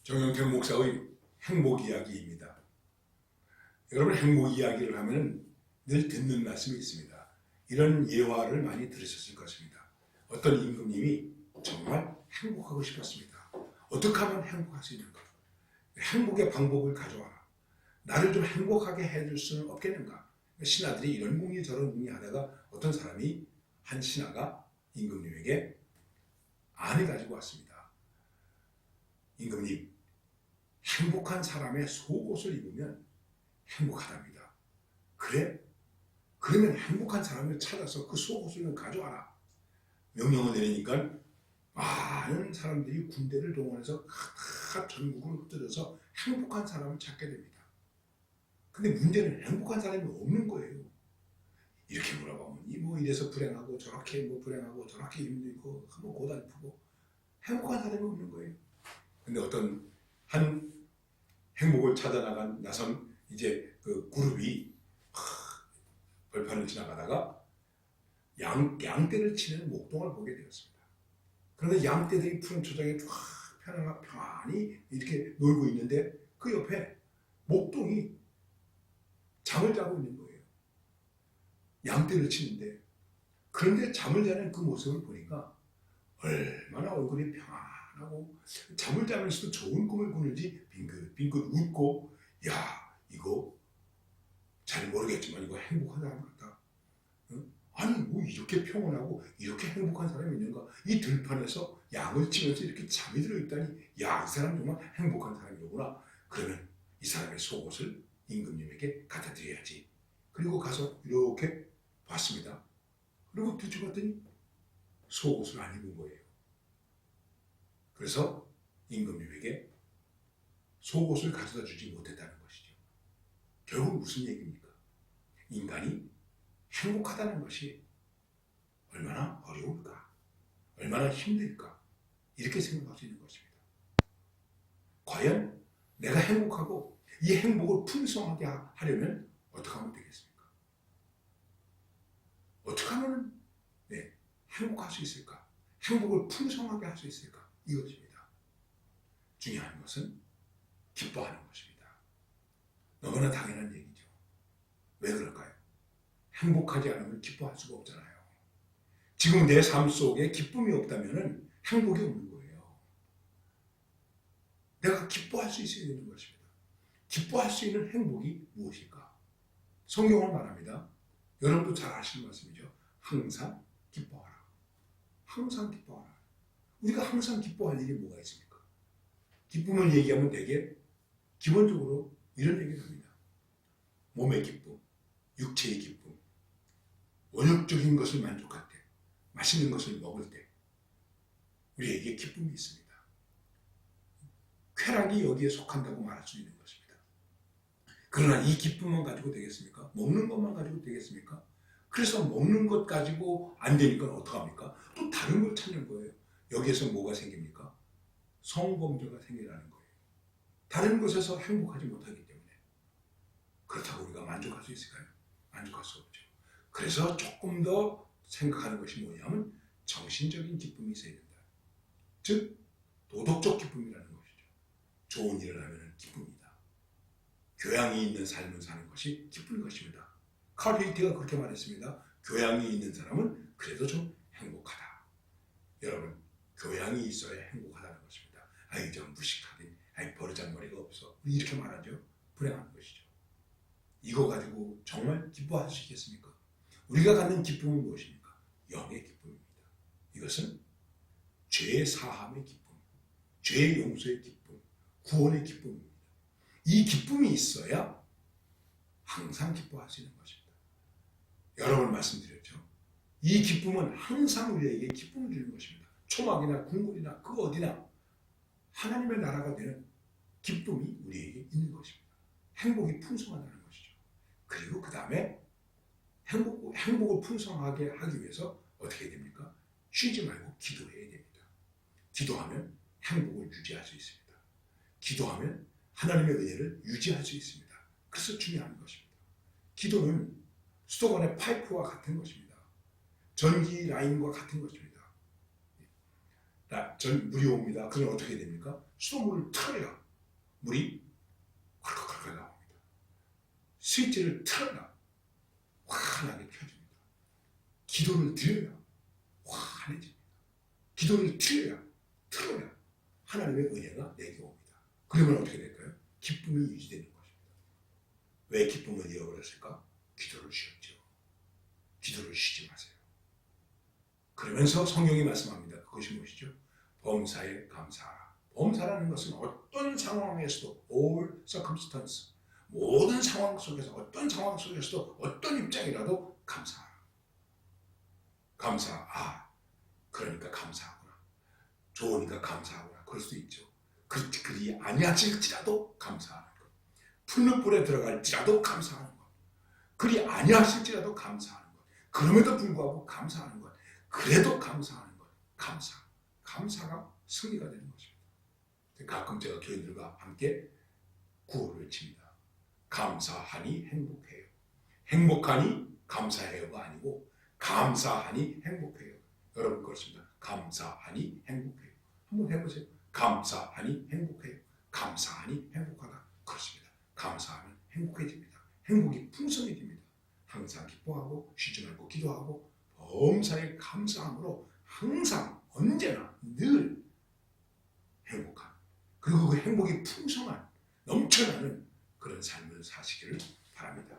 정영택 목사의 행복 이야기입니다. 여러분, 행복 이야기를 하면 늘 듣는 말씀이 있습니다. 이런 예화를 많이 들으셨을 것입니다. 어떤 임금님이 정말 행복하고 싶었습니다. 어떻게 하면 행복할 수 있는가? 행복의 방법을 가져와라. 나를 좀 행복하게 해줄 수는 없겠는가? 신하들이 이런 궁리 저런 궁리 하다가 어떤 사람이, 한 신하가 임금님에게 안을 가지고 왔습니다. 임금님, 행복한 사람의 속옷을 입으면 행복하답니다. 그래? 그러면 행복한 사람을 찾아서 그 속옷을 가져와라. 명령을 내리니까 많은 사람들이 군대를 동원해서 전국을 흩어져서 행복한 사람을 찾게 됩니다. 근데 문제는 행복한 사람이 없는 거예요. 이렇게 물어보면 뭐 이래서 불행하고 저렇게 뭐 불행하고 저렇게 힘들고 뭐 고달프고 행복한 사람이 없는 거예요. 근데 어떤 한 행복을 찾아 나선 이제 그 그룹이 벌판을 지나가다가 양떼를 치는 목동을 보게 되었습니다. 그런데 양떼들이 푸른 초장에 쫙 편안히 이렇게 놀고 있는데 그 옆에 목동이 잠을 자고 있는 거예요. 양떼를 치는데. 그런데 잠을 자는 그 모습을 보니까 얼마나 얼굴이 평안하고 잠을 자면서도 좋은 꿈을 꾸는지 빙긋빙긋 웃고, 야, 이거 잘 모르겠지만 이거 행복한 사람 같다. 응? 아니 뭐 이렇게 평온하고 이렇게 행복한 사람이 있는가? 이 들판에서 양을 치면서 이렇게 잠이 들어있다니, 야, 이 사람 정말 행복한 사람이구나. 그러면 이 사람의 속옷을 임금님에게 갖다 드려야지. 그리고 가서 이렇게 봤습니다. 그리고 뒤집었더니 속옷을 안 입은 거예요. 그래서 임금님에게 속옷을 가져다 주지 못했다는 것이죠. 결국 무슨 얘기입니까? 인간이 행복하다는 것이 얼마나 어려울까? 얼마나 힘들까? 이렇게 생각할 수 있는 것입니다. 과연 내가 행복하고 이 행복을 풍성하게 하려면 어떻게 하면 되겠습니까? 어떻게 하면 행복할 수 있을까? 행복을 풍성하게 할 수 있을까? 이것입니다. 중요한 것은 기뻐하는 것입니다. 너무나 당연한 얘기죠. 왜 그럴까요? 행복하지 않으면 기뻐할 수가 없잖아요. 지금 내 삶 속에 기쁨이 없다면 행복이 없는 거예요. 내가 기뻐할 수 있어야 되는 것입니다. 기뻐할 수 있는 행복이 무엇일까? 성경은 말합니다. 여러분도 잘 아시는 말씀이죠. 항상 기뻐하라. 항상 기뻐하라. 우리가 항상 기뻐할 일이 뭐가 있습니까? 기쁨을 얘기하면 되게 기본적으로 이런 얘기를 합니다. 몸의 기쁨, 육체의 기쁨, 원욕적인 것을 만족할 때, 맛있는 것을 먹을 때 우리에게 기쁨이 있습니다. 쾌락이 여기에 속한다고 말할 수 있는 것입니다. 그러나 이 기쁨만 가지고 되겠습니까? 먹는 것만 가지고 되겠습니까? 그래서 먹는 것 가지고 안 되니까 어떡합니까? 또 다른 걸 찾는 거예요. 여기에서 뭐가 생깁니까? 성범죄가 생기라는 거예요. 다른 것에서 행복하지 못하기 때문에. 그렇다고 우리가 만족할 수 있을까요? 만족할 수 없죠. 그래서 조금 더 생각하는 것이 뭐냐면 정신적인 기쁨이 있어야 된다. 즉 도덕적 기쁨이라는 것이죠. 좋은 일을 하면 기쁩니다. 교양이 있는 삶을 사는 것이 기쁜 것입니다. 칼 헤이티가 그렇게 말했습니다. 교양이 있는 사람은 그래도 좀 행복하다. 여러분, 교양이 있어야 행복하다는 것입니다. 아이, 좀 무식하긴, 아이, 버르장머리가 없어, 이렇게 말하죠. 불행한 것이죠. 이거 가지고 정말 기뻐할 수 있겠습니까? 우리가 갖는 기쁨은 무엇입니까? 영의 기쁨입니다. 이것은 죄 사함의 기쁨, 죄 용서의 기쁨, 구원의 기쁨입니다. 이 기쁨이 있어야 항상 기뻐할 수 있는 것입니다. 여러 번 말씀드렸죠. 이 기쁨은 항상 우리에게 기쁨을 주는 것입니다. 초막이나 궁궐이나 그 어디나 하나님의 나라가 되는 기쁨이 우리에게 있는 것입니다. 행복이 풍성하다는 것이죠. 그리고 그 다음에 행복을 풍성하게 하기 위해서 어떻게 됩니까? 쉬지 말고 기도해야 됩니다. 기도하면 행복을 유지할 수 있습니다. 기도하면 하나님의 은혜를 유지할 수 있습니다. 그래서 중요한 것입니다. 기도는 수도관의 파이프와 같은 것입니다. 전기 라인과 같은 것입니다. 전 물이 옵니다. 그럼 어떻게 됩니까? 수돗물을 틀어야 물이 콸콸콸 나옵니다. 스위치를 틀어야 환하게 켜집니다. 기도를 드려야 환해집니다. 기도를 틀어야 하나님의 은혜가 내게 옵니다. 그러면 어떻게 될까요? 기쁨이 유지되는 것입니다. 왜 기쁨을 잃어버렸을까? 기도를 쉬었죠. 기도를 쉬지 마세요. 그러면서 성경이 말씀합니다. 그것이 무엇이죠? 범사에 감사하라. 범사라는 것은 어떤 상황에서도 all circumstance, 모든 상황 속에서 어떤 상황 속에서도 어떤 입장이라도 감사하라. 그러니까 감사하구나. 좋으니까 감사하구나. 그럴 수도 있죠. 그리 아니하실지라도 감사하는 것. 풀는 불에 들어갈지라도 감사하는 것. 그리 아니하실지라도 감사하는 것. 그럼에도 불구하고 감사하는 것. 그래도 감사하는 것. 감사가 승리가 되는 것입니다. 가끔 제가 교인들과 함께 구호를 외칩니다. 감사하니 행복해요. 행복하니 감사해요가 아니고 감사하니 행복해요. 여러분 그렇습니다. 감사하니 행복해요. 한번 해보세요. 감사하니 행복해요. 감사하니 행복하다. 그렇습니다. 감사하면 행복해집니다. 행복이 풍성해집니다. 항상 기뻐하고 쉬지 말고 기도하고 범사에 감사함으로 항상 언제나 늘 행복한, 그리고 그 행복이 풍성한 넘쳐나는 그런 삶을 사시기를 바랍니다.